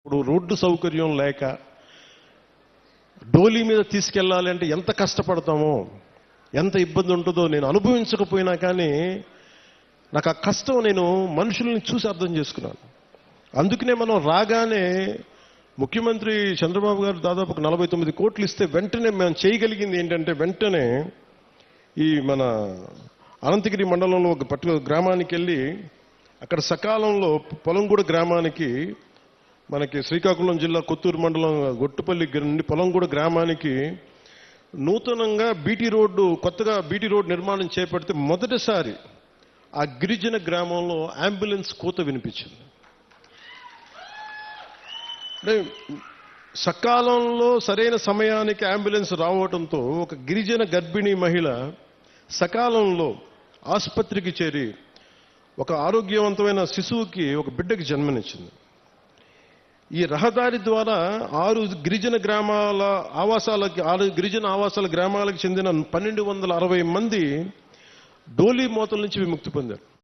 ఇప్పుడు రోడ్డు సౌకర్యం లేక డోలీ మీద తీసుకెళ్ళాలి అంటే ఎంత కష్టపడతామో, ఎంత ఇబ్బంది ఉంటుందో నేను అనుభవించకపోయినా కానీ నాకు ఆ కష్టం నేను మనుషుల్ని చూసి అర్థం చేసుకున్నాను. అందుకనే మనం రాగానే ముఖ్యమంత్రి చంద్రబాబు గారు దాదాపు 49 కోట్లు ఇస్తే వెంటనే మేము చేయగలిగింది ఏంటంటే వెంటనే ఈ మన అనంతగిరి మండలంలో ఒక పర్టికులర్ గ్రామానికి వెళ్ళి అక్కడ సకాలంలో పొలంగూడ గ్రామానికి, మనకి శ్రీకాకుళం జిల్లా కొత్తూరు మండలం గొట్టుపల్లి నుండి పొలంగూడ గ్రామానికి నూతనంగా కొత్తగా బీటీ రోడ్డు నిర్మాణం చేపడితే మొదటిసారి ఆ గిరిజన గ్రామంలో అంబులెన్స్ కూత వినిపించింది. అంటే సకాలంలో సరైన సమయానికి అంబులెన్స్ రావడంతో ఒక గిరిజన గర్భిణీ మహిళ సకాలంలో ఆసుపత్రికి చేరి ఒక ఆరోగ్యవంతమైన శిశువుకి, ఒక బిడ్డకి జన్మనిచ్చింది. ఈ రహదారి ద్వారా 6 గిరిజన ఆవాసాల గ్రామాలకు చెందిన 1260 మంది డోలీ మోతల నుంచి విముక్తి పొందారు.